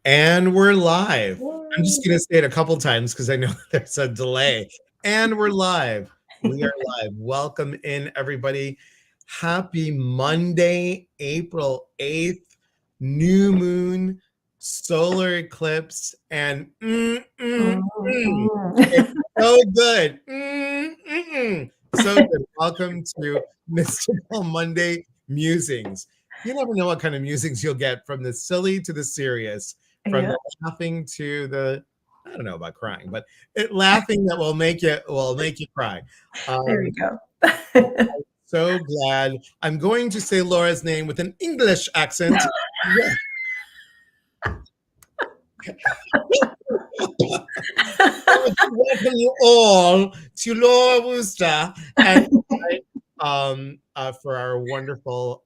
And we're live. I'm just Yay. going to say it a couple times because I know there's a delay. And we're live. We are live. Welcome in, everybody. Happy Monday, April 8th, new moon, solar eclipse, and it's Mhm. so good. So good. Welcome to Mystical Monday Musings. You never know what kind of musings you'll get, from the silly to the serious, from Yeah, the laughing to the, I don't know about crying, but laughing that will make you cry. there Um, we go. so glad. I'm going to say Laura's name with an English accent. Welcome you all to Laura Wooster and for our wonderful,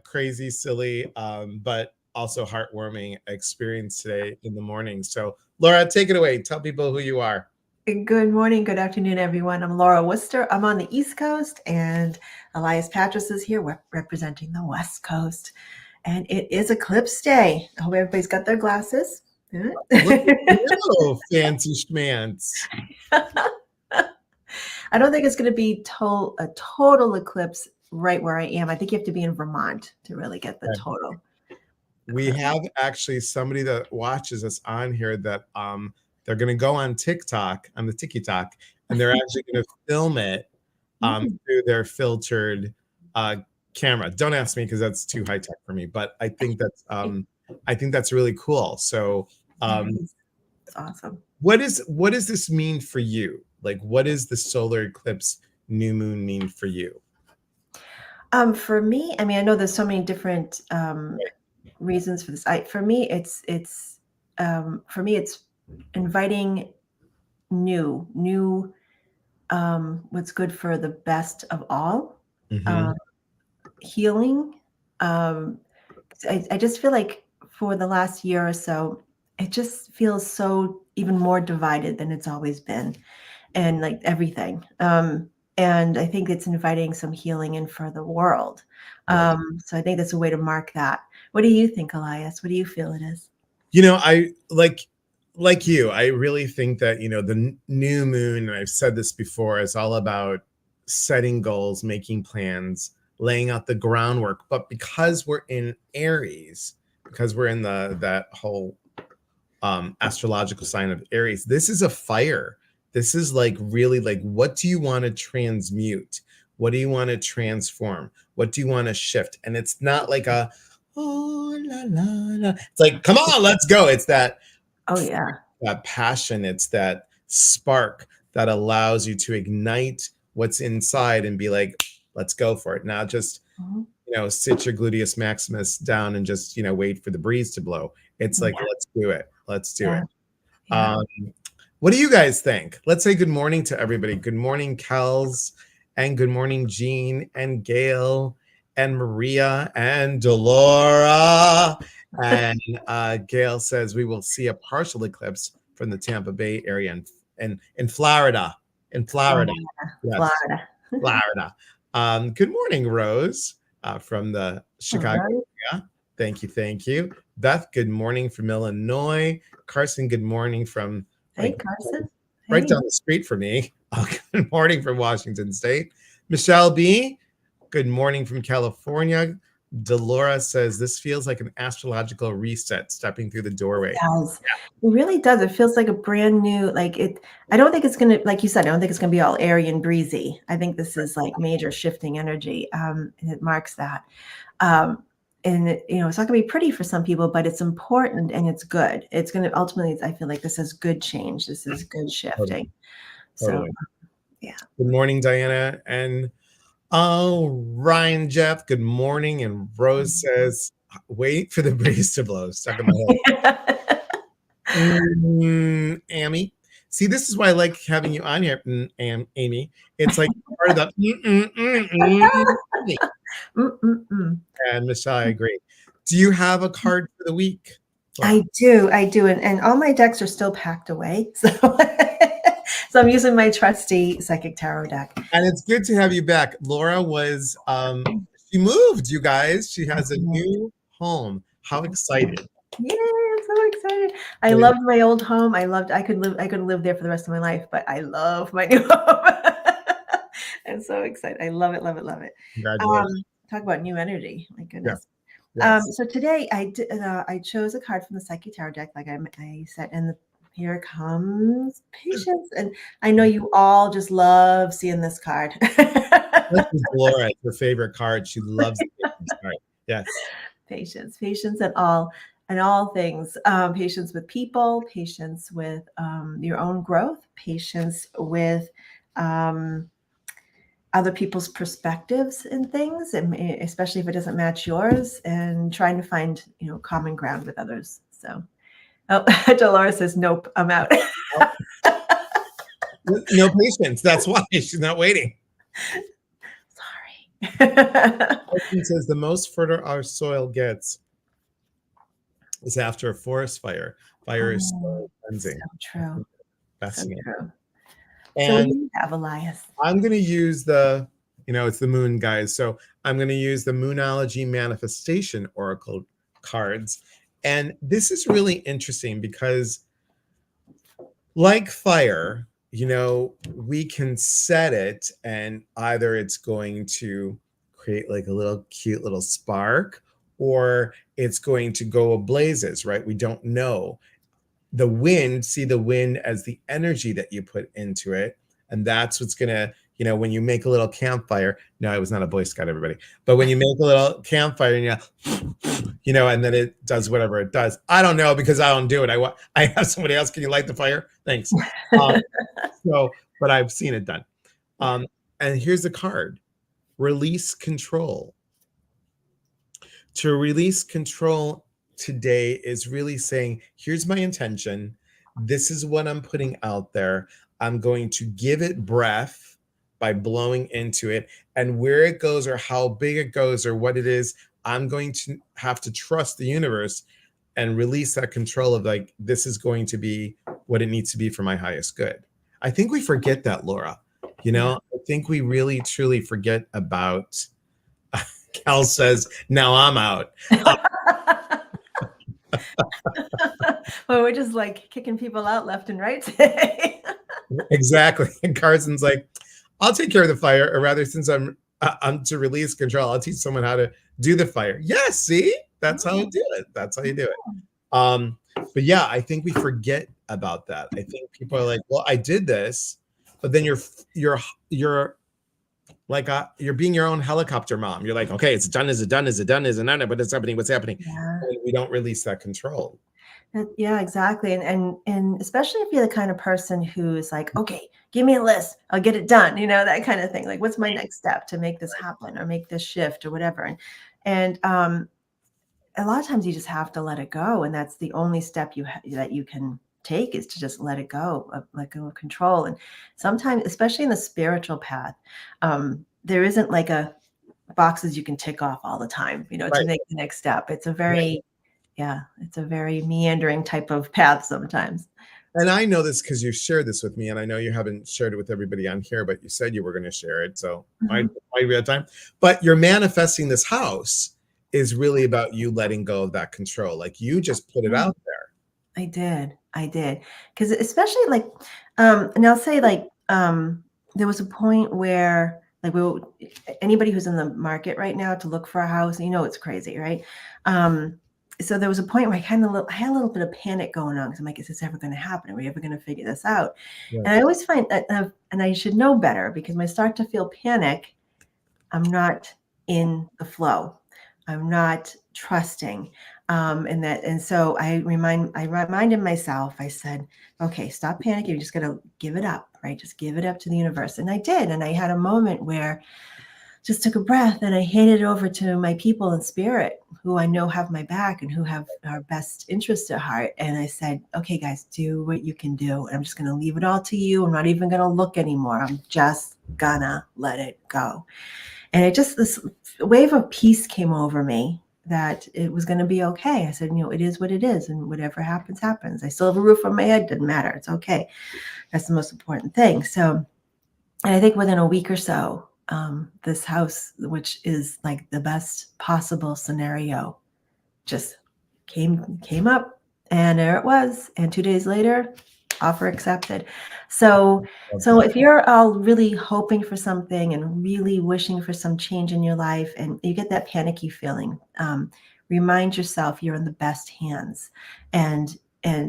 crazy, silly, but also heartwarming experience today in the morning. So, Laura, take it away. Tell people who you are. Good morning, good afternoon, everyone. I'm Laura Wooster. I'm on the East Coast, and Elias Patras is here representing the West Coast. And it is Eclipse Day. I hope everybody's got their glasses. Look at you, fancy schmance. I don't think it's going to be a total eclipse right where I am. I think you have to be in Vermont to really get the total We eclipse. have actually somebody that watches us on here that they're going to go on TikTok, on the TikTok, and they're actually going to film it Mm, through their filtered uh, camera. Don't ask me because that's too high tech for me, but I think that's really cool. So, it um, is. It's awesome. what does this mean for you? Like, what does the solar eclipse new moon mean for you? For me, I mean, I know there's so many different reasons for this. For me, it's inviting new, what's good for the best of all, Mm-hmm. um, healing. Um, I just feel like for the last year or so, it just feels so even more divided than it's always been, and like everything. And I think it's inviting some healing in for the world. Love it. So I think that's a way to mark that. What do you think, Elias? What do you feel it is? I like you. I really think that the new moon, and I've said this before, is all about setting goals, making plans, laying out the groundwork. But because we're in Aries, because we're in the that whole astrological sign of Aries, this is a fire. This is like really like, what do you want to transmute? What do you want to transform? What do you want to shift? And it's not like a, oh la la la. It's like, come on, let's go. It's Oh yeah. that passion. It's that spark that allows you to ignite what's inside and be like, let's go for it. Not just Mhm. sit your gluteus maximus down and just wait for the breeze to blow. It's like, Yeah, let's do it. Let's do yeah, it. yeah. um, what do you guys think? Let's say good morning to everybody. Good morning, Kels, and good morning, Jean and Gail and Maria and Delora. And Gail says we will see a partial eclipse from the Tampa Bay area in Florida. In Florida. Florida, Yes, Florida. Florida. Good morning, Rose, from the Chicago Hello. area. Thank you. Thank you. Beth, good morning from Illinois. Carson, good morning from Hey, like Carson. right Hey. down the street from me. Good morning from Washington State. Michelle B, good morning from California. Delora says this feels like an astrological reset stepping through the doorway. Does. It really does. It feels like a brand new, like it. I don't think it's gonna, like you said, I don't think it's gonna be all airy and breezy. I think this is like major shifting energy, and it marks that. Um, and it's not gonna be pretty for some people, but it's important and it's good. It's gonna ultimately, I feel like this is good change. This is good Totally. shifting. So Totally. yeah. Good morning, Diana. And Ryan Jeff, good morning. And Rose says, wait for the breeze to blow. Stuck in my head. Amy. See, this is why I like having you on here, Amy. It's like part of the Amy. Mm-mm-mm. And Michelle, I agree. Do you have a card for the week, Laura? I do, and all my decks are still packed away, so so I'm using my trusty psychic tarot deck. And it's good to have you back. Laura was she moved, you guys. She has a new home. How excited. Yay, I'm so excited. I Really, loved my old home. I could live there for the rest of my life, but I love my new home. I'm so excited. I love it, love it, love it. Um, congratulations. talk about new energy. My Yeah. goodness. Yes. So today I chose a card from the Psyche Tarot deck, like I said, and here comes patience. And I know you all just love seeing this card. This is Laura. It's her favorite card. She loves the patience card. Yes. Patience, patience and all things. Patience with people, patience with your own growth, patience with um, other people's perspectives and things, and especially if it doesn't match yours, and trying to find common ground with others. So, oh, Dolores says, "Nope, I'm out." No patience. That's why she's not waiting. Sorry. It says the most fertile our soil gets is after a forest fire. Fire is Oh, so so cleansing. I true. think So fascinating. true. So what And do you have, Elias? I'm going to use it's the moon, guys. So I'm going to use the Moonology Manifestation Oracle cards. And this is really interesting because, like fire, we can set it, and either it's going to create like a little cute little spark, or it's going to go ablazes, right? We don't know. See the wind as the energy that you put into it. And that's what's going to, when you make a little campfire. No, I was not a Boy Scout, everybody. But when you make a little campfire and and then it does whatever it does. I don't know because I don't do it. I have somebody else. Can you light the fire? Thanks. Um, but I've seen it done. Yeah. And here's the card: release control. To release control today is really saying, here's my intention. This is what I'm putting out there. I'm going to give it breath by blowing into it. And where it goes, or how big it goes, or what it is, I'm going to have to trust the universe and release that control of, like, this is going to be what it needs to be for my highest good. I think we forget that, Laura. Yeah. I think we really, truly forget about. Cal says, now I'm out. Well, we're just like kicking people out left and right today. Exactly. And Carson's like, I'll take care of the fire, or rather, since I'm to release control, I'll teach someone how to do the fire. Yeah, see, that's how you do it. That's how you do it. But yeah, I think we forget about that. I think people are like, well, I did this, but then you're like you're being your own helicopter mom. You're like, okay, it's done. Is it done? Is it done? Is it not? But it's happening. What's happening? Yeah. And we don't release that control. Yeah, exactly. And especially if you're the kind of person who is like, okay, give me a list, I'll get it done, that kind of thing. Like, what's my next step to make this happen or make this shift or whatever? And a lot of times you just have to let it go, and that's the only step that you can take, is to just let it go, let go of control. And sometimes, especially in the spiritual path, there isn't like a boxes you can tick off all the time, to Right. make the next step. It's a Right. very yeah, it's a very meandering type of path sometimes. And I know this because you shared this with me, and I know you haven't shared it with everybody on here, but you said you were going to share it. So Mhm. might be at time. But you're manifesting this house is really about you letting go of that control. Like, you just put it Yeah, out there. I did. Because especially like, and I'll say like, there was a point where like anybody who's in the market right now to look for a house, it's crazy, right? So there was a point where I had a little bit of panic going on, because I'm like, is this ever going to happen? Are we ever going to figure this out? Right. And I always find that, and I should know better, because when I start to feel panic, I'm not in the flow. I'm not trusting. And so I reminded myself, I said, okay, stop panicking. You just got to give it up, right? Just give it up to the universe. And I did. And I had a moment where just took a breath, and I handed it over to my people in spirit, who I know have my back and who have our best interests at heart. And I said, okay, guys, do what you can do. And I'm just going to leave it all to you. I'm not even going to look anymore. I'm just gonna let it go. And this wave of peace came over me, that it was going to be okay. I said, it is what it is, and whatever happens, happens. I still have a roof on my head. Doesn't matter. It's okay. That's the most important thing. So, and I think within a week or so, this house, which is like the best possible scenario, just came up, and there it was. And 2 days later, offer accepted. So Love so that. if you're all really hoping for something and really wishing for some change in your life, and you get that panicky feeling, remind yourself you're in the best hands. And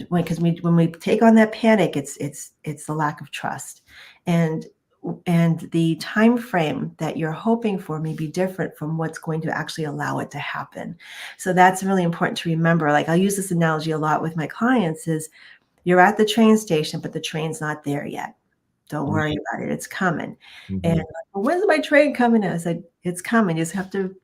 when we take on that panic, it's the lack of trust. And the time frame that you're hoping for may be different from what's going to actually allow it to happen. So that's really important to remember. Like, I'll use this analogy a lot with my clients: is you're at the train station, but the train's not there yet. Don't worry Right. about it. It's coming. And Mhm. like, well, when's my train coming? I said, it's coming. You just have to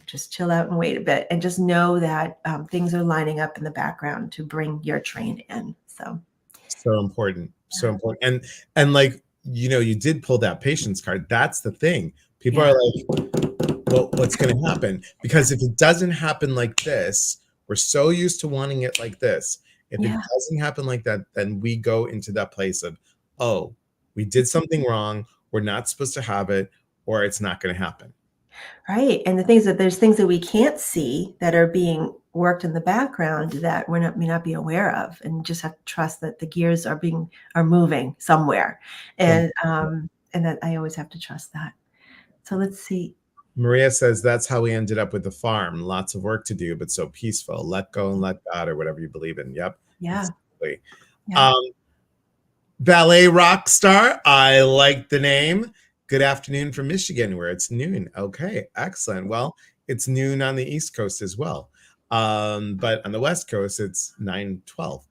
just chill out and wait a bit, and just know that things are lining up in the background to bring your train in. So, So important. So yeah. important. And like, you did pull that patience card. That's the thing. People Yeah. are like, well, what's going to happen? Because if it doesn't happen like this, we're so used to wanting it like this. If it Yeah. doesn't happen like that, then we go into that place of, oh, we did something wrong. We're not supposed to have it, or it's not going to happen. Right. And the things that there's things that we can't see that are being worked in the background that may not be aware of, and just have to trust that the gears are moving somewhere. So And that I always have to trust that. So let's see. Maria says that's how we ended up with the farm. Lots of work to do, but so peaceful. Let go and let God, or whatever you believe in. Yep, Yeah. exactly. Yeah. Um, Ballet rock star. I like the name. Good afternoon from Michigan, where it's noon. Okay, excellent. Well, it's noon on the East Coast as well. But on the West Coast, it's 9:12.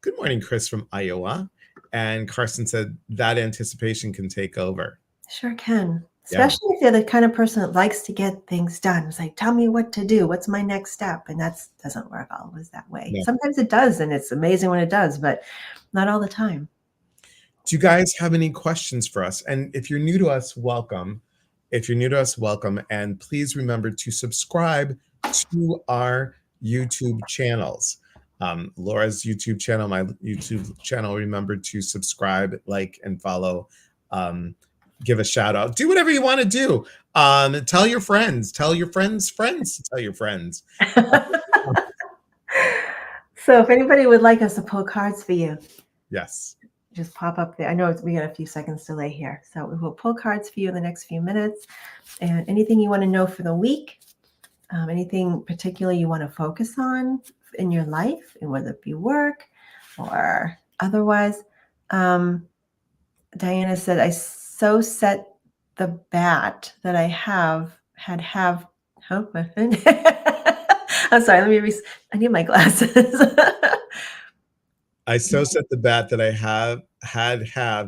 Good morning, Chris from Iowa. And Carson said that anticipation can take over. Sure can. Yeah, Especially if you're the kind of person that likes to get things done. It's like, tell me what to do. What's my next step? And that doesn't work always that way. yeah. Sometimes it does, and it's amazing when it does, but not all the time. Do you guys have any questions for us? And if you're new to us, welcome. If you're new to us, welcome. And please remember to subscribe to our YouTube channels. Laura's YouTube channel, my YouTube channel. Remember to subscribe, like, and follow. Give a shout out. Do whatever you want to do. Tell your friends. Tell your friends to tell your friends. So if anybody would like us to pull cards for you, Yes. just pop up there. I know we got a few seconds delay here. So we will pull cards for you in the next few minutes. And anything you want to know for the week, anything particular you want to focus on in your life, and whether it be work or otherwise. Diana said, I so set the bat that I have. Huh? I'm sorry. I need my glasses. I so set the bat that I have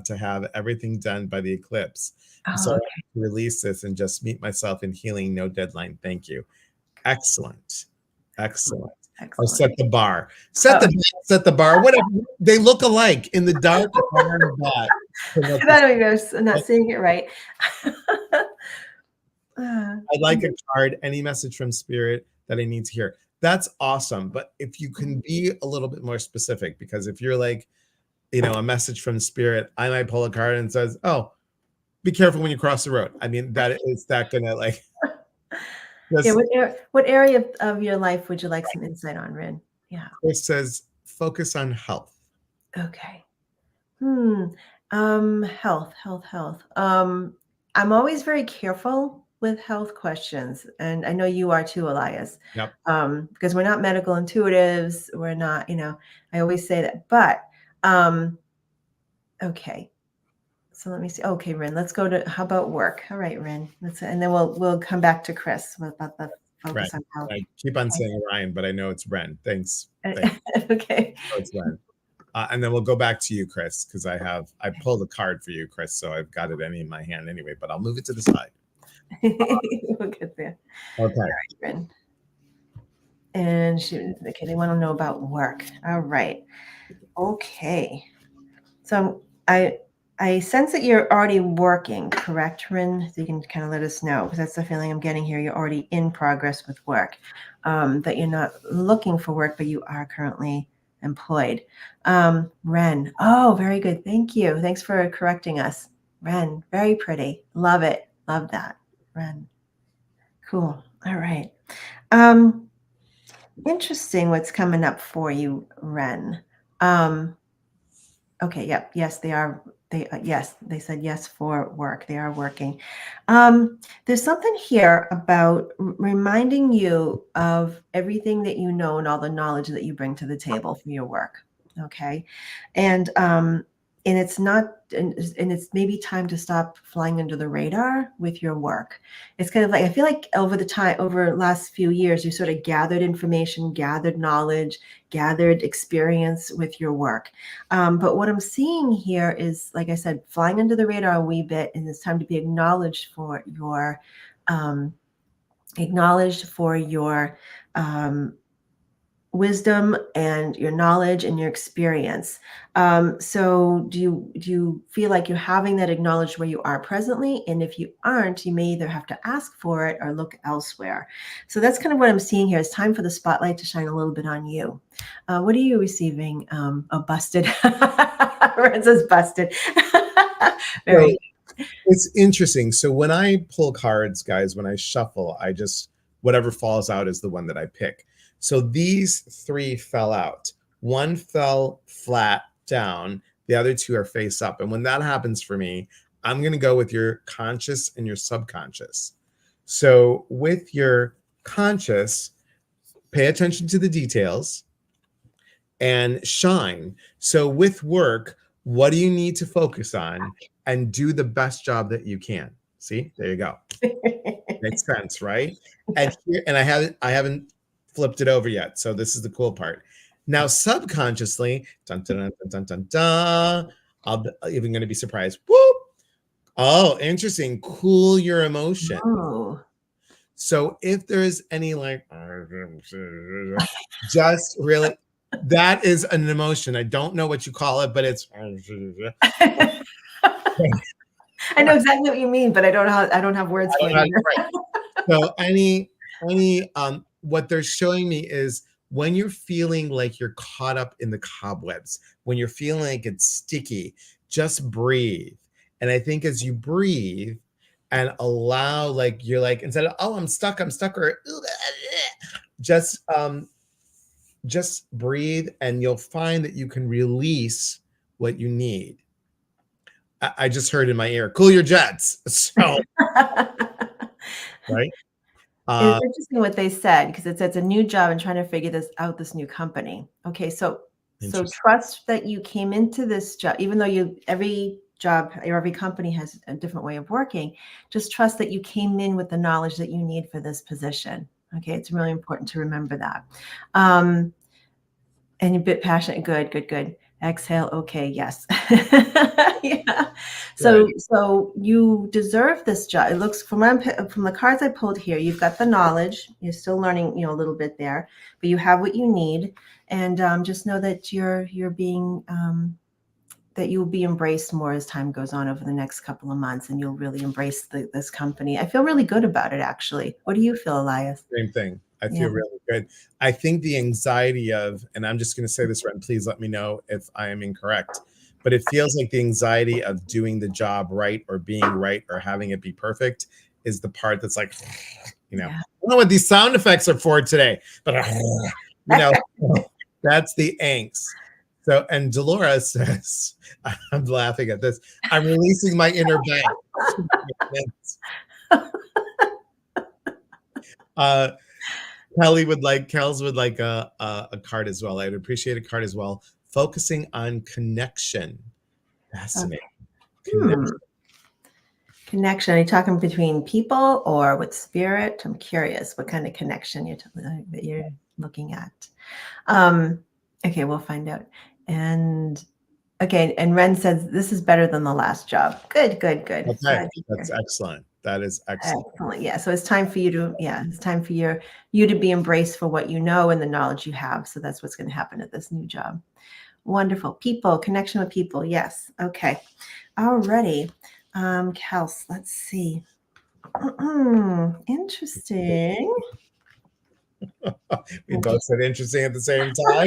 to have everything done by the eclipse. I'm Oh, sorry okay. to release this and just meet myself in healing, no deadline. Thank you. Excellent. Excellent. Or Excellent. set the bar. Set Oh, the set the bar. Whatever. They look alike in the dark. A bar and a bat. I thought I was not saying it right. Uh, I'd like a card, any message from spirit that I need to hear. That's awesome. But if you can be a little bit more specific, because if you're like, a message from spirit, I might pull a card and says, oh, be careful when you cross the road. I mean, that is that gonna like yeah. just What area of your life would you like some insight on, Rin? Yeah. Chris says focus on health. Okay. Hmm. Health. I'm always very careful with health questions, and I know you are too, Elias. Yep. Because we're not medical intuitives. We're not, I always say that. But okay. So let me see. Okay, Rin, let's go to how about work? All right, Rin. And then we'll come back to Chris about the Right. focus on health. I keep on saying Ryan, but I know it's Ren. Thanks. Thanks. Okay. Oh, it's Ren. And then we'll go back to you, Chris, because I pulled a card for you, Chris. So I've got it in my hand anyway, but I'll move it to the side. We'll get there. Okay. All right, Rin. And okay, they want to know about work. All right. Okay. So I sense that you're already working, correct, Rin? So you can kind of let us know, because that's the feeling I'm getting here. You're already in progress with work. That you're not looking for work, but you are currently employed. Ren. Oh, very good. Thank you. Thanks for correcting us. Ren, very pretty. Love it. Love that. Ren. Cool. All right. Interesting what's coming up for you, Ren. Um, okay, yep, yes, they are. Yes, they said yes for work. They are working. There's something here about reminding you of everything that you know and all the knowledge that you bring to the table for your work. Okay, and it's not, and it's maybe time to stop flying under the radar with your work. It's kind of like, I feel like over the last few years, you sort of gathered information, gathered knowledge, gathered experience with your work. But what I'm seeing here is, like I said, flying under the radar a wee bit, and it's time to be um, acknowledged for your wisdom and your knowledge and your experience. So do you feel like you're having that acknowledged where you are presently? And if you aren't, you may either have to ask for it or look elsewhere. So that's kind of what I'm seeing here. It's time for the spotlight to shine a little bit on you. What are you receiving? Busted. Ren says busted. So Very. it's interesting. So when I pull cards, guys, when I shuffle, I just, whatever falls out is the one that I pick. So these three fell out. One fell flat down, the other two are face up. And when that happens for me, I'm going to go with your conscious and your subconscious. So with your conscious, pay attention to the details and shine. So with work, what do you need to focus on and do the best job that you can? See, there you go. Makes sense, right? And here, and I haven't flipped it over yet. So this is the cool part. Now, subconsciously, dun dun dun dun dun dun, I'm even going to be surprised. Whoop! Oh, interesting. Cool your emotion. Oh. So if there is any like, just really, that is an emotion. I don't know what you call it, but it's. I know exactly what you mean, but I don't know I don't have words for it Right. either. So what they're showing me is when you're feeling like you're caught up in the cobwebs, when you're feeling like it's sticky, just breathe. And I think as you breathe and allow, like you're like, instead of, oh, I'm stuck, or just breathe, and you'll find that you can release what you need. I just heard in my ear, cool your jets. So right. It's interesting what they said, because it says it's a new job and trying to figure this new company. Okay, so trust that you came into this job, even though every job or every company has a different way of working. Just trust that you came in with the knowledge that you need for this position. Okay, it's really important to remember that. And you're a bit passionate. Good. Exhale. Okay. Yes. Yeah. So you deserve this job. It looks from the cards I pulled here, you've got the knowledge. You're still learning, a little bit there, but you have what you need. And just know that you're being that you'll be embraced more as time goes on over the next couple of months, and you'll really embrace this company. I feel really good about it, actually. What do you feel, Elias? Same thing. I feel really good. I think the anxiety of, and I'm just going to say this, Ren, please let me know if I am incorrect, but it feels like the anxiety of doing the job right or being right or having it be perfect is the part that's like, I don't know what these sound effects are for today, but that's the angst. So, and Dolores says, I'm laughing at this, I'm releasing my inner bank. Kels would like a card as well. I'd appreciate a card as well. Focusing on connection. Fascinating. Connection. Are you talking between people or with spirit? I'm curious what kind of connection that you're looking at. Okay, we'll find out. And okay, and Ren says this is better than the last job. Good. Okay, that's excellent. That is excellent. Yeah. So it's time for you to be embraced for what you know and the knowledge you have. So that's what's going to happen at this new job. Wonderful. People, connection with people. Yes. Okay. Alrighty. Kels, let's see. Interesting. We both said interesting at the same time.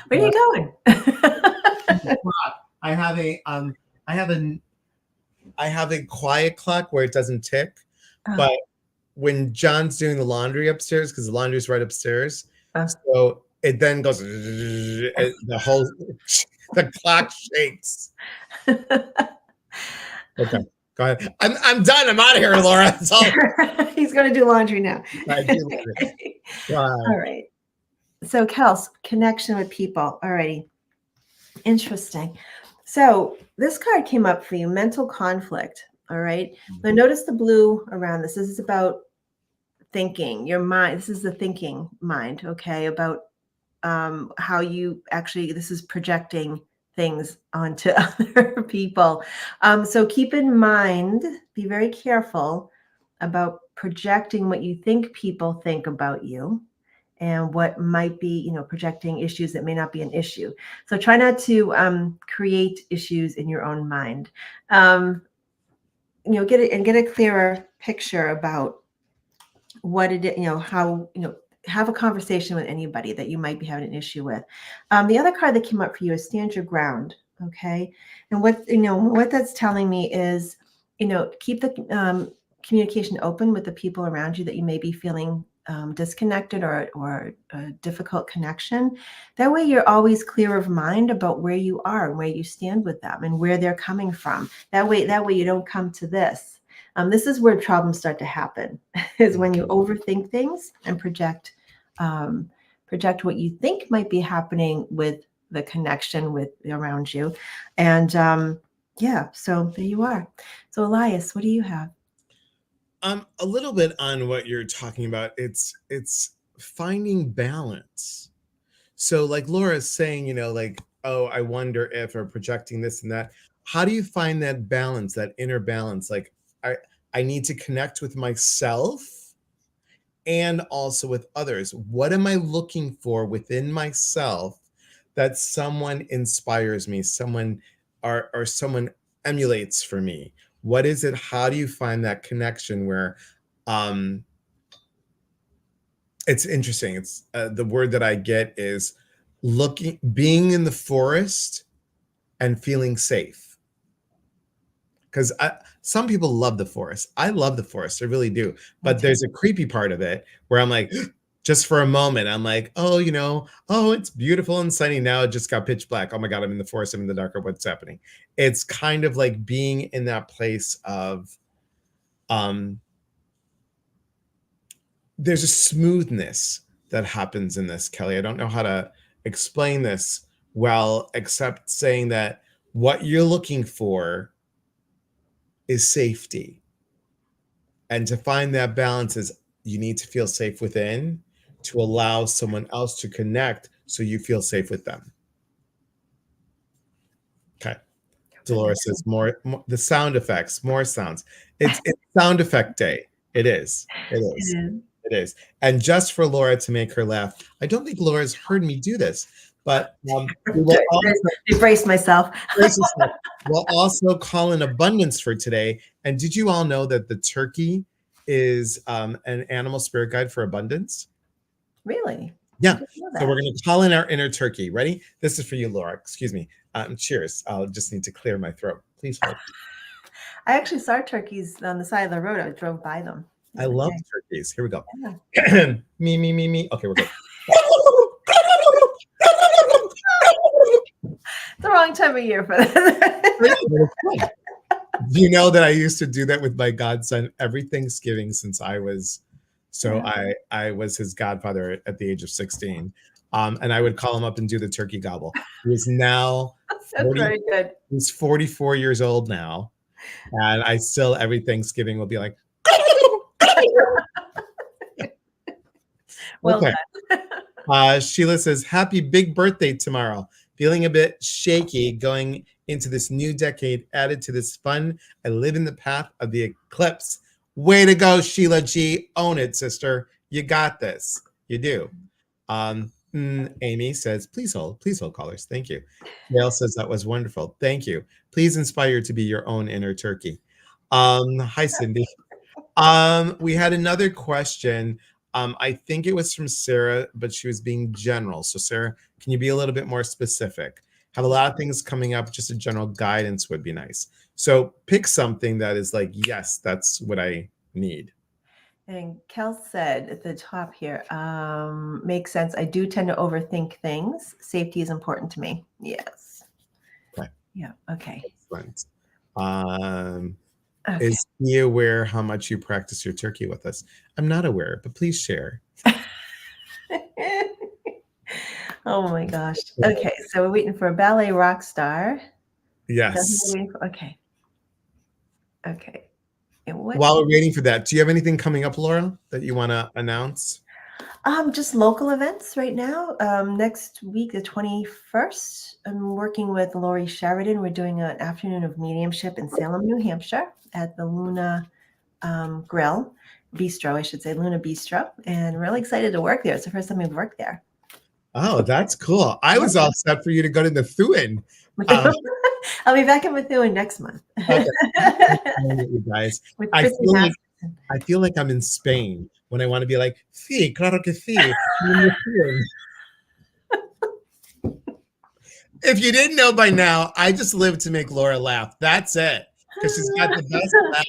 Where are you going? I have a quiet clock where it doesn't tick, but when John's doing the laundry upstairs, because the laundry's right upstairs, Uh, so it then goes, the whole the clock shakes. Okay, go ahead. I'm done. I'm out of here, Laura. That's all He's going to do laundry now. I do. Okay. Bye. All right. So, Kels, connection with people. All righty. Interesting. So, this card came up for you, mental conflict. All right. Now, notice the blue around this. This is about thinking, your mind. This is the thinking mind, okay, about how you actually, this is projecting things onto other people. So keep in mind, be very careful about projecting what you think people think about you and what might be, projecting issues that may not be an issue. So try not to create issues in your own mind. Get a clearer picture about what it is, how, have a conversation with anybody that you might be having an issue with. The other card that came up for you is stand your ground. Okay. And what that's telling me is, keep the communication open with the people around you that you may be feeling disconnected or a difficult connection. That way you're always clear of mind about where you are and where you stand with them and where they're coming from. That way you don't come to this. This is where problems start to happen, is when you overthink things and project what you think might be happening with the connection with around you. And so there you are. So Elias, what do you have? A little bit on what you're talking about. It's finding balance. So like Laura's saying, like, oh, I wonder if, or projecting this and that. How do you find that balance, that inner balance? Like I need to connect with myself and also with others. What am I looking for within myself that someone inspires me, someone or someone emulates for me? What is it? How do you find that connection where it's interesting. It's the word that I get is being in the forest and feeling safe. Because some people love the forest. I love the forest. I really do. But there's a creepy part of it where I'm like, just for a moment, I'm like, oh, it's beautiful and sunny. Now it just got pitch black. Oh my God, I'm in the forest. I'm in the dark. What's happening? It's kind of like being in that place of, there's a smoothness that happens in this, Kelly. I don't know how to explain this well, except saying that what you're looking for is safety. And to find that balance is you need to feel safe within to allow someone else to connect so you feel safe with them. Okay. Dolores says more the sound effects, more sounds. It's sound effect day. It is. It is. And just for Laura to make her laugh, I don't think Laura's heard me do this, but brace myself. We'll also call in abundance for today. And did you all know that the turkey is an animal spirit guide for abundance? Really? Yeah. So we're going to call in our inner turkey. Ready? This is for you, Laura. Excuse me. Cheers. I'll just need to clear my throat. Please hold. I actually saw turkeys on the side of the road. I drove by them. I love turkeys. Here we go. Yeah. Me. Okay, we're good. It's the wrong time of year for that. Do you know that I used to do that with my godson every Thanksgiving since I was I was his godfather at the age of 16. And I would call him up and do the turkey gobble. He is now very good. He's 44 years old now. And I still every Thanksgiving will be like, well okay. Done. Sheila says, happy big birthday tomorrow. Feeling a bit shaky going into this new decade, added to this fun. I live in the path of the eclipse. Way to go, Sheila G. Own it, sister. You got this. You do. Amy says, please hold, callers. Thank you. Gail says, that was wonderful. Thank you. Please inspire to be your own inner turkey. Hi, Cindy. We had another question. I think it was from Sarah, but she was being general. So Sarah, can you be a little bit more specific? Have a lot of things coming up. Just a general guidance would be nice. So pick something that is like, yes, that's what I need. And Kel said at the top here, makes sense. I do tend to overthink things. Safety is important to me. Yes. Okay. Yeah. Okay. Excellent. Okay. Is he aware how much you practice your turkey with us? I'm not aware, but please share. Oh my gosh. Okay. So we're waiting for a ballet rock star. Yes. Okay. Okay. And what? While we're waiting for that, do you have anything coming up, Laura, that you want to announce? Just local events right now. Next week, the 21st, I'm working with Lori Sheridan. We're doing an afternoon of mediumship in Salem, New Hampshire at the Luna Grill Bistro, I should say, Luna Bistro. And really excited to work there. It's the first time we've worked there. Oh, that's cool. I was all set for you to go to Methuen. I'll be back in Methuen next month. Okay. You guys, With I Chrissy feel like Masterson. I feel like I'm in Spain when I want to be like, sí, claro que sí. If you didn't know by now, I just live to make Laura laugh. That's it. Because she's got the best laugh,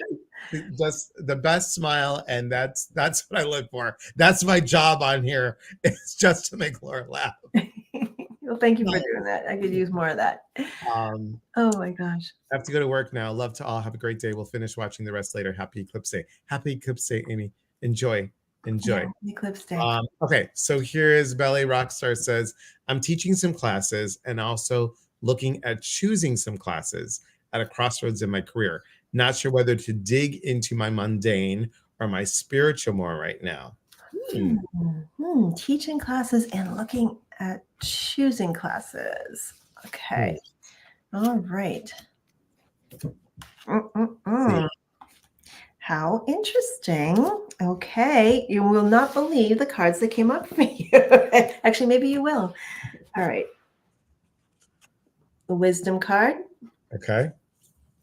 just the best smile, and that's what I live for. That's my job on here. It's just to make Laura laugh. Well, thank you for doing that. I could use more of that. Oh my gosh. I have to go to work now. Love to all. Have a great day. We'll finish watching the rest later. Happy Eclipse Day. Happy Eclipse Day, Amy. Enjoy. Yeah, Eclipse Day. Okay, so here is Ballet Rockstar says, I'm teaching some classes and also looking at choosing some classes at a crossroads in my career. Not sure whether to dig into my mundane or my spiritual more right now. Teaching classes and looking at choosing classes. Okay. All right. How interesting. Okay. You will not believe the cards that came up for you. Actually, maybe you will. All right. The wisdom card. Okay.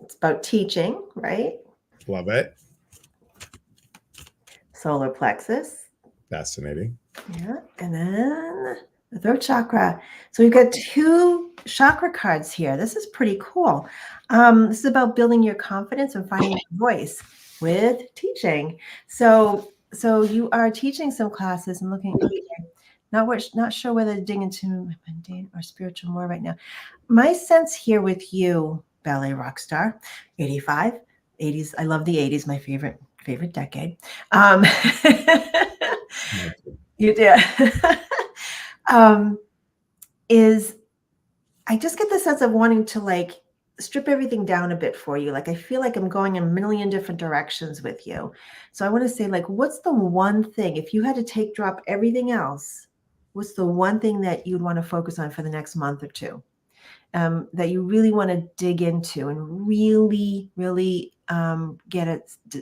It's about teaching, right? Love it. Solar plexus. Fascinating. Yeah. And then the throat chakra. So we've got 2 chakra cards here. This is pretty cool. This is about building your confidence and finding your voice with teaching. So you are teaching some classes and looking, okay, not sure whether to dig into mundane or spiritual more right now. My sense here with you, ballet rock star, 85, 80s. I love the 80s, my favorite decade. You did. Is I just get the sense of wanting to like strip everything down a bit for you. Like I feel like I'm going in a million different directions with you. So I want to say, like, what's the one thing, if you had to drop everything else, what's the one thing that you'd want to focus on for the next month or two? That you really want to dig into and really, really get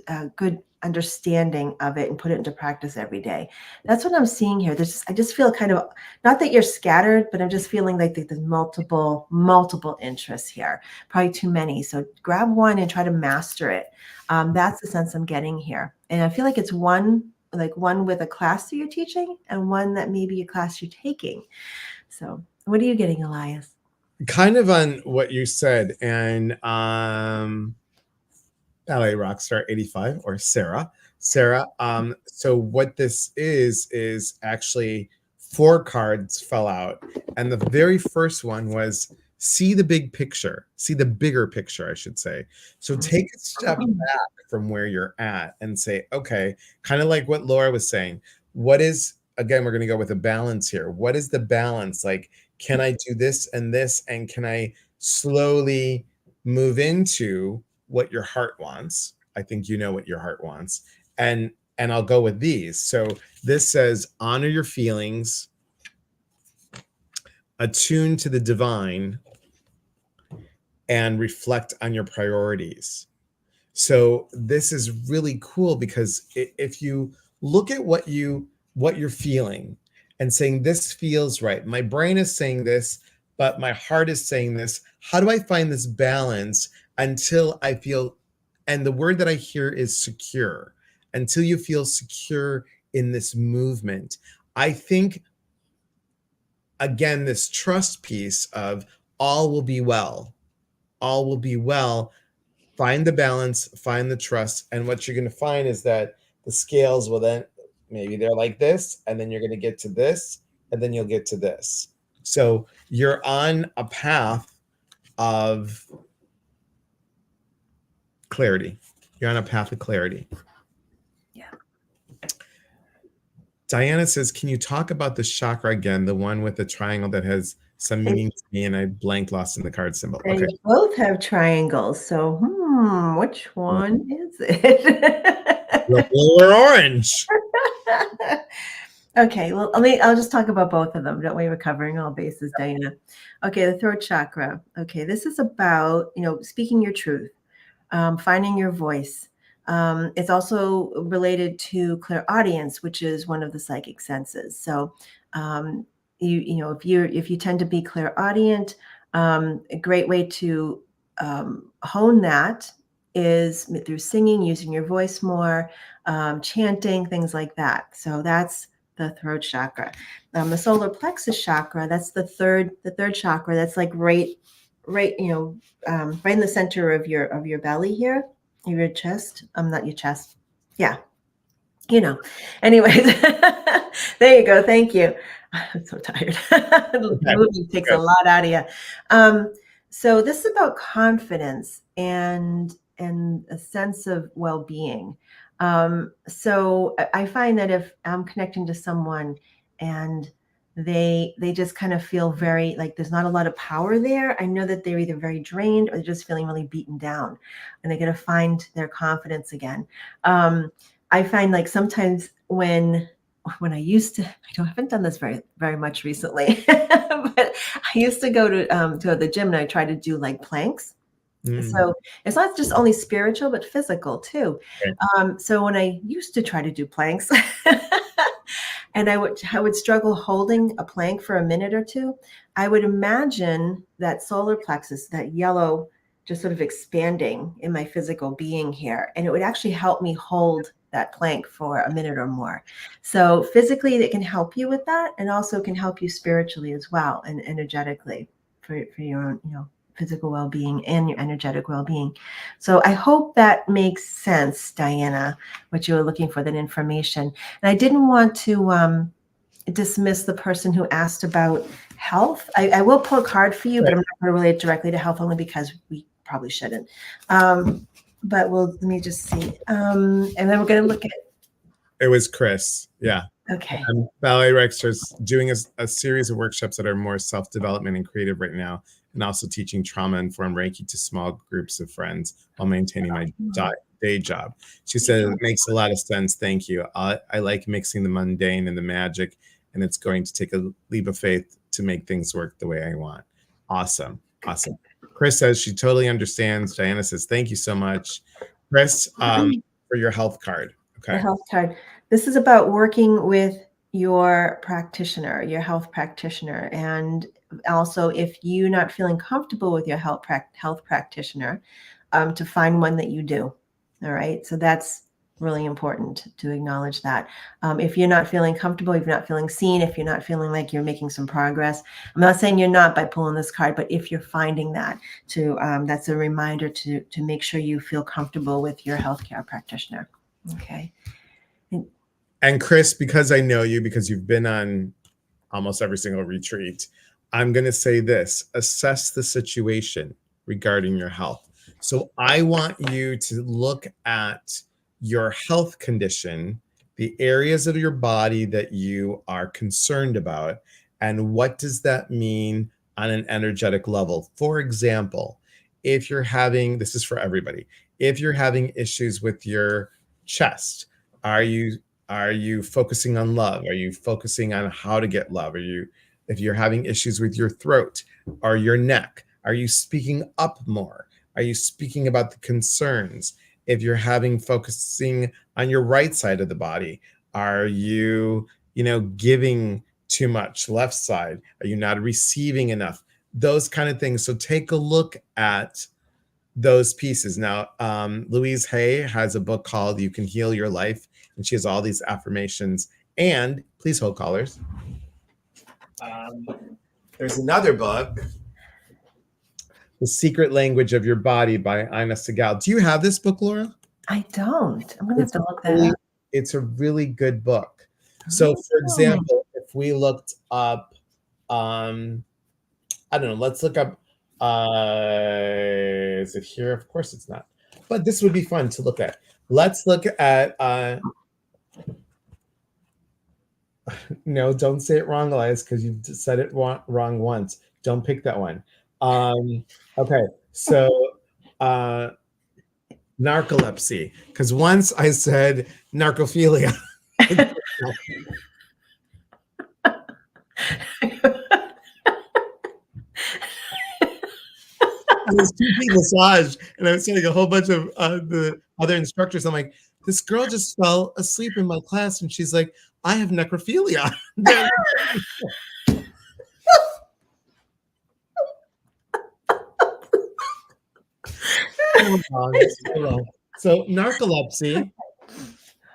a good understanding of it and put it into practice every day. That's what I'm seeing here. I just feel kind of, not that you're scattered, but I'm just feeling like there's multiple interests here, probably too many. So grab one and try to master it. That's the sense I'm getting here. And I feel like it's one with a class that you're teaching and one that maybe a class you're taking. So what are you getting, Elias? Kind of on what you said, and ballet rockstar 85 or Sarah. So what this is actually 4 cards fell out, and the very first one was see the big picture, see the bigger picture, I should say. So take a step back from where you're at and say, okay, kind of like what Laura was saying. What is, again, we're going to go with a balance here. What is the balance? Like, can I do this and this? And can I slowly move into what your heart wants? I think you know what your heart wants. And I'll go with these. So this says, honor your feelings, attune to the divine, and reflect on your priorities. So this is really cool because if you look at what you're feeling and saying, this feels right, my brain is saying this, but my heart is saying this, how do I find this balance until I feel, and the word that I hear is secure, until you feel secure in this movement. I think, again, this trust piece of all will be well, find the balance, find the trust. And what you're going to find is that the scales will then, maybe they're like this, and then you're going to get to this, and then you'll get to this. So you're on a path of clarity. You're on a path of clarity. Yeah. Diana says, can you talk about the chakra again, the one with the triangle that has some meaning to me, and I blank lost in the card symbol. They Okay. both have triangles. So, which one is it? Blue or orange? Okay, well, I'll just talk about both of them. Don't worry, we're covering all bases, Diana. Okay, the throat chakra. Okay, this is about, speaking your truth, finding your voice. It's also related to clairaudience, which is one of the psychic senses. So, if you tend to be clairaudient, a great way to hone that is through singing, using your voice more, chanting, things like that. So that's the throat chakra. The solar plexus chakra, that's the third chakra. That's like right in the center of your belly here, your chest. Not your chest. Yeah. Anyways, there you go. Thank you. I'm so tired. Moving takes a lot out of you. So this is about confidence and a sense of well-being. So I find that if I'm connecting to someone and they just kind of feel very like there's not a lot of power there, I know that they're either very drained or they're just feeling really beaten down, and they got to find their confidence again. I find like sometimes when I used to, I haven't done this very, very much recently, but I used to go to the gym and I tried to do like planks. So it's not just only spiritual, but physical too. Okay. So when I used to try to do planks and I would struggle holding a plank for a minute or two, I would imagine that solar plexus, that yellow, just sort of expanding in my physical being here. And it would actually help me hold that plank for a minute or more. So physically, it can help you with that, and also can help you spiritually as well, and energetically for your own, physical well-being and your energetic well-being. So I hope that makes sense, Diana, what you were looking for, that information. And I didn't want to dismiss the person who asked about health. I will pull a card for you, but I'm not going to relate directly to health, only because we probably shouldn't. But let me just see. And then we're going to look at. It was Chris. Yeah. Okay. Ballet Rexter's doing a series of workshops that are more self-development and creative right now, and also teaching trauma-informed Reiki to small groups of friends while maintaining my day job. She said, it makes a lot of sense. Thank you. I like mixing the mundane and the magic, and it's going to take a leap of faith to make things work the way I want. Awesome. Awesome. Chris says she totally understands. Diana says, thank you so much. Chris, for your health card. Okay. The health card. This is about working with your practitioner, your health practitioner. And also, if you're not feeling comfortable with your health practitioner, to find one that you do. All right. So that's really important to acknowledge that. If you're not feeling comfortable, if you're not feeling seen, if you're not feeling like you're making some progress, I'm not saying you're not by pulling this card, but if you're finding that, that's a reminder to make sure you feel comfortable with your healthcare practitioner. Okay. And Chris, because I know you, because you've been on almost every single retreat, I'm going to say this: assess the situation regarding your health. So I want you to look at your health condition, the areas of your body that you are concerned about, and what does that mean on an energetic level. For example, if you're having, this is for everybody, if you're having issues with your chest, are you focusing on love? Are you focusing on how to get love? If you're having issues with your throat or your neck, are you speaking up more? Are you speaking about the concerns? If you're focusing on your right side of the body, are you, giving too much left side? Are you not receiving enough? Those kind of things. So take a look at those pieces. Now, Louise Hay has a book called You Can Heal Your Life, and she has all these affirmations. And please hold callers. There's another book, The Secret Language of Your Body by Ina Segal. Do you have this book, Laura? I don't. I'm going to have to look that up. it's a really good book. So for example, if we looked up, I don't know, let's look up, is it here? Of course it's not, but this would be fun to look at. Let's look at, no, don't say it wrong, Elias, because you've said it wrong once. Don't pick that one. Okay, so narcolepsy, because once I said narcophilia. I was teaching massage, and I was telling a whole bunch of the other instructors, I'm like, this girl just fell asleep in my class, and she's like, I have necrophilia. So narcolepsy,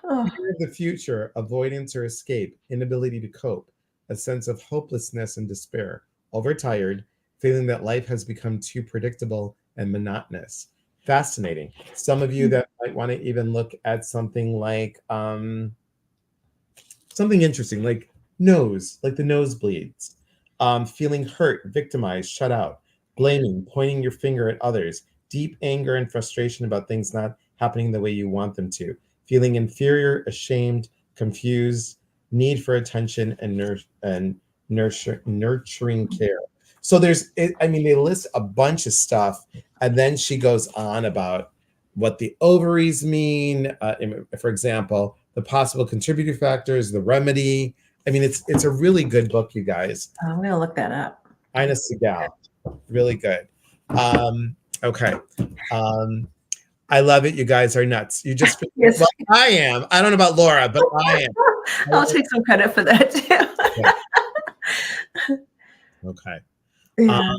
fear of the future, avoidance or escape, inability to cope, a sense of hopelessness and despair, overtired, feeling that life has become too predictable and monotonous. Fascinating. Some of you that might want to even look at something like something interesting, like nose, like the nosebleeds, feeling hurt, victimized, shut out, blaming, pointing your finger at others, deep anger and frustration about things not happening the way you want them to, feeling inferior, ashamed, confused, need for attention and nurturing care. So I mean, they list a bunch of stuff, and then she goes on about what the ovaries mean. For example, the possible contributing factors, the remedy. I mean, it's a really good book, you guys. I'm gonna look that up. Ina Segal, really good. Okay. I love it. You guys are nuts. You just, yes. Well, I am. I don't know about Laura, but I am. I'll take some credit for that too. Okay. Yeah.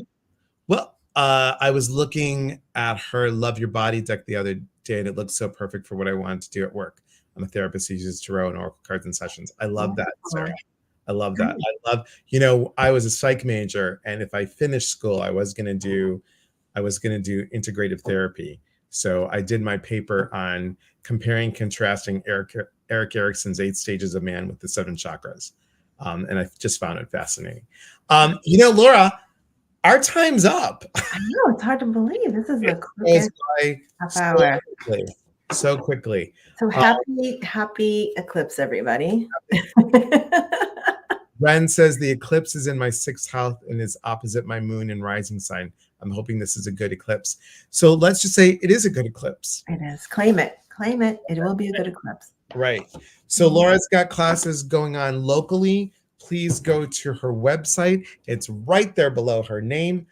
Well, I was looking at her Love Your Body deck the other day, and it looked so perfect for what I wanted to do at work. I'm a therapist who uses tarot and oracle cards in sessions. I love that, Sarah. I love that. I was a psych major, and if I finished school, I was going to do integrative therapy. So I did my paper on comparing, contrasting Erik Erikson's 8 stages of man with the 7 chakras. And I just found it fascinating. Laura, our time's up. I know, it's hard to believe. This is the quickest half hour. So quickly. So happy eclipse, everybody. Ren says the eclipse is in my 6th house and is opposite my moon and rising sign. I'm hoping this is a good eclipse. So let's just say it is a good eclipse. It is. Claim it. Claim it. It will be a good eclipse. Right. So Laura's got classes going on locally. Please go to her website. It's right there below her name.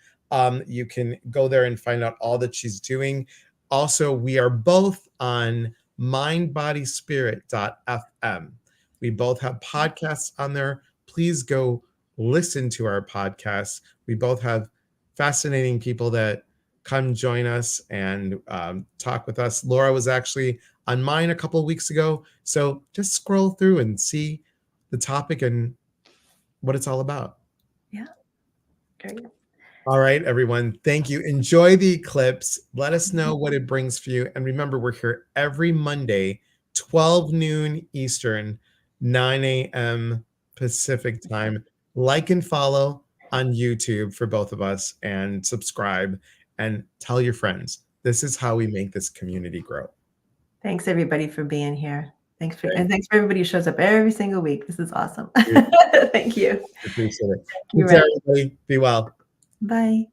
You can go there and find out all that she's doing. Also, we are both on mindbodyspirit.fm. We both have podcasts on there. Please go listen to our podcasts. We both have fascinating people that come join us and talk with us. Laura was actually on mine a couple of weeks ago. So just scroll through and see the topic and what it's all about. Yeah. Great. All right, everyone. Thank you. Enjoy the eclipse. Let us know what it brings for you. And remember, we're here every Monday, 12 noon Eastern, 9 a.m. Pacific time. Like and follow on YouTube for both of us, and subscribe and tell your friends. This is how we make this community grow. Thanks everybody for being here. Thanks for everybody who shows up every single week. This is awesome. Thank you. Appreciate it. Thank you, everybody. Be well. Bye.